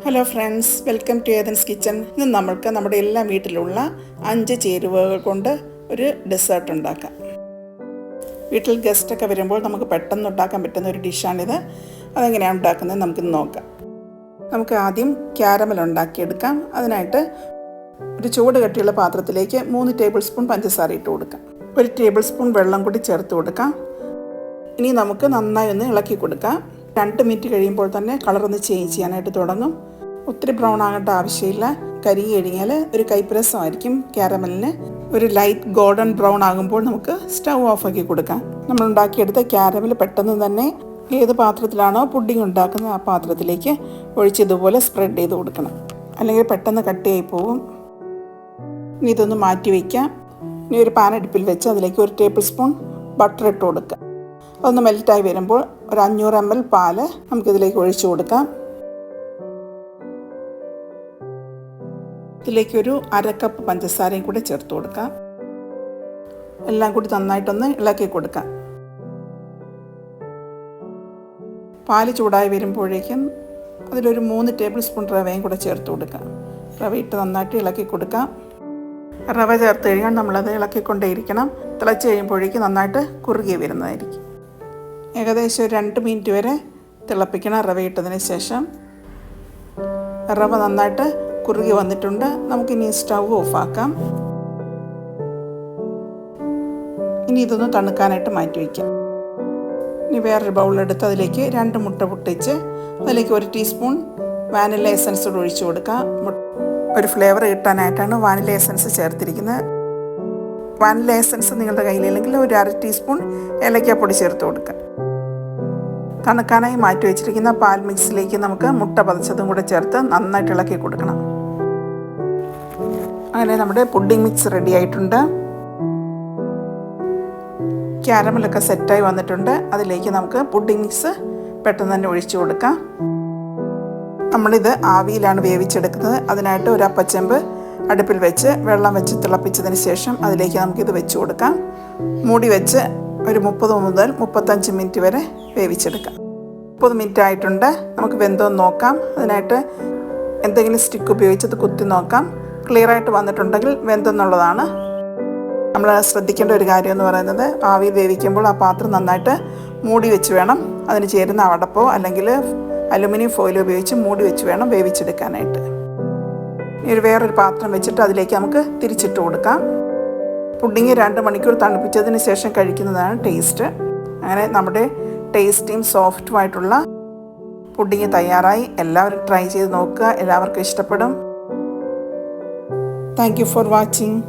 Hello friends, welcome to Athens kitchen. ഇന്ന് നമ്മൾക്ക് നമ്മുടെ എല്ലാ വീട്ടിലുള്ള 5 ചേരുവകൾ കൊണ്ട് ഒരു ഡെസേർട്ട് ഉണ്ടാക്കാം. വീട്ടിൽ ഗസ്റ്റൊക്കെ വരുമ്പോൾ നമുക്ക് പെട്ടെന്ന് ഉണ്ടാക്കാൻ പറ്റുന്ന ഒരു ഡിഷാണിത്. അതെങ്ങനെയാണ് ഉണ്ടാക്കുന്നത് നമുക്കിന്ന് നോക്കാം. നമുക്ക് ആദ്യം ക്യാരമൽ ഉണ്ടാക്കിയെടുക്കാം. അതിനായിട്ട് ഒരു ചൂട് കട്ടിയുള്ള പാത്രത്തിലേക്ക് 3 ടേബിൾ സ്പൂൺ പഞ്ചസാര ഇട്ട് കൊടുക്കാം. 1 ടേബിൾ സ്പൂൺ വെള്ളം കൂടി ചേർത്ത് കൊടുക്കാം. ഇനി നമുക്ക് നന്നായി ഒന്ന് ഇളക്കി കൊടുക്കാം. 2 മിനിറ്റ് കഴിയുമ്പോൾ തന്നെ കളറൊന്ന് ചേഞ്ച് ചെയ്യാനായിട്ട് തുടങ്ങും. ഒത്തിരി ബ്രൗൺ ആകേണ്ട ആവശ്യമില്ല. കരികി കഴിഞ്ഞാൽ ഒരു കൈപ്രസമായിരിക്കും ക്യാരമലിന്. ഒരു ലൈറ്റ് ഗോൾഡൻ ബ്രൗൺ ആകുമ്പോൾ നമുക്ക് സ്റ്റൗ ഓഫാക്കി കൊടുക്കാം. നമ്മൾ ഉണ്ടാക്കിയെടുത്ത ക്യാരമൽ പെട്ടെന്ന് തന്നെ ഏത് പാത്രത്തിലാണോ പുഡിംഗ് ഉണ്ടാക്കുന്നത് ആ പാത്രത്തിലേക്ക് ഒഴിച്ച് ഇതുപോലെ സ്പ്രെഡ് ചെയ്ത് കൊടുക്കണം. അല്ലെങ്കിൽ പെട്ടെന്ന് കട്ടിയായി പോകും. ഇനി ഇതൊന്ന് മാറ്റി വയ്ക്കാം. ഇനി ഒരു പാൻ അടുപ്പിൽ വെച്ച് അതിലേക്ക് 1 ടേബിൾ സ്പൂൺ ബട്ടർ ഇട്ട് കൊടുക്കുക. അതൊന്ന് മെൽറ്റായി വരുമ്പോൾ ഒരു 500 ml പാല് നമുക്കിതിലേക്ക് ഒഴിച്ചു കൊടുക്കാം. ഇതിലേക്ക് ഒരു 1/2 കപ്പ് പഞ്ചസാരയും കൂടി ചേർത്ത് കൊടുക്കാം. എല്ലാം കൂടി നന്നായിട്ടൊന്ന് ഇളക്കി കൊടുക്കാം. പാല് ചൂടായി വരുമ്പോഴേക്കും അതിലൊരു 3 ടേബിൾ സ്പൂൺ റവയും കൂടെ ചേർത്ത് കൊടുക്കാം. റവ ഇട്ട് നന്നായിട്ട് ഇളക്കി കൊടുക്കാം. റവ ചേർത്ത് കഴിഞ്ഞാൽ നമ്മളത് ഇളക്കിക്കൊണ്ടേയിരിക്കണം. തിളച്ച് കഴിയുമ്പോഴേക്കും നന്നായിട്ട് കുറുകി വരുന്നതായിരിക്കും. ഏകദേശം 2 മിനിറ്റ് വരെ തിളപ്പിക്കണം. റവ ഇട്ടതിന് ശേഷം റവ നന്നായിട്ട് കുറുകി വന്നിട്ടുണ്ട്. നമുക്കിനി സ്റ്റൗ ഓഫാക്കാം. ഇനി ഇതൊന്ന് തണുക്കാനായിട്ട് മാറ്റി വയ്ക്കാം. ഇനി വേറൊരു ബൗളെടുത്ത് അതിലേക്ക് 2 മുട്ട പൊട്ടിച്ച് അതിലേക്ക് 1 ടീസ്പൂൺ വാനില എസൻസ് ഒഴിച്ചു കൊടുക്കാം. ഒരു ഫ്ലേവർ കിട്ടാനായിട്ടാണ് വാനില എസൻസ് ചേർത്തിരിക്കുന്നത്. വാനില എസൻസ് നിങ്ങളുടെ കയ്യിലില്ലെങ്കിൽ ഒരു 1/2 ടീസ്പൂൺ ഏലക്കാപ്പൊടി ചേർത്ത് കൊടുക്കാം. തണുക്കാനായി മാറ്റി വെച്ചിരിക്കുന്ന പാൽ മിക്സിലേക്ക് നമുക്ക് മുട്ട പതച്ചതും കൂടെ ചേർത്ത് നന്നായിട്ട് ഇളക്കി കൊടുക്കണം. അങ്ങനെ നമ്മുടെ പുഡിംഗ് മിക്സ് റെഡി ആയിട്ടുണ്ട്. ക്യാരമലൊക്കെ സെറ്റായി വന്നിട്ടുണ്ട്. അതിലേക്ക് നമുക്ക് പുഡിംഗ് മിക്സ് പെട്ടെന്ന് തന്നെ ഒഴിച്ചു കൊടുക്കാം. നമ്മളിത് ആവിയിലാണ് വേവിച്ചെടുക്കുന്നത്. അതിനായിട്ട് ഒരു അപ്പച്ചെമ്പ് അടുപ്പിൽ വെച്ച് വെള്ളം വെച്ച് തിളപ്പിച്ചതിന് ശേഷം അതിലേക്ക് നമുക്കിത് വെച്ച് കൊടുക്കാം. മൂടി വെച്ച് ഒരു 30 മുതൽ 35 മിനിറ്റ് വരെ വേവിച്ചെടുക്കാം. 30 മിനിറ്റ് ആയിട്ടുണ്ട്. നമുക്ക് വെന്തോന്ന് നോക്കാം. അതിനായിട്ട് എന്തെങ്കിലും സ്റ്റിക്ക് ഉപയോഗിച്ചത് കുത്തി നോക്കാം. ക്ലിയറായിട്ട് വന്നിട്ടുണ്ടെങ്കിൽ വെന്തെന്നുള്ളതാണ്. നമ്മൾ ശ്രദ്ധിക്കേണ്ട ഒരു കാര്യം എന്ന് പറയുന്നത് ആവി വേവിക്കുമ്പോൾ ആ പാത്രം നന്നായിട്ട് മൂടി വെച്ച് വേണം, അതിന് ചേരുന്ന അടപ്പോ അല്ലെങ്കിൽ അലുമിനിയം ഫോയിൽ ഉപയോഗിച്ച് മൂടി വെച്ച് വേണം വേവിച്ചെടുക്കാനായിട്ട്. ഇനി വേറൊരു പാത്രം വെച്ചിട്ട് അതിലേക്ക് നമുക്ക് തിരിച്ചിട്ട് കൊടുക്കാം. പുഡിങ് 2 മണിക്കൂർ തണുപ്പിച്ചതിന് ശേഷം കഴിക്കുന്നതാണ് ടേസ്റ്റ്. അങ്ങനെ നമ്മുടെ ടേസ്റ്റിയും സോഫ്റ്റുമായിട്ടുള്ള പുഡിങ് തയ്യാറായി. എല്ലാവരും ട്രൈ ചെയ്ത് നോക്കുക. എല്ലാവർക്കും ഇഷ്ടപ്പെടും. Thank you for watching.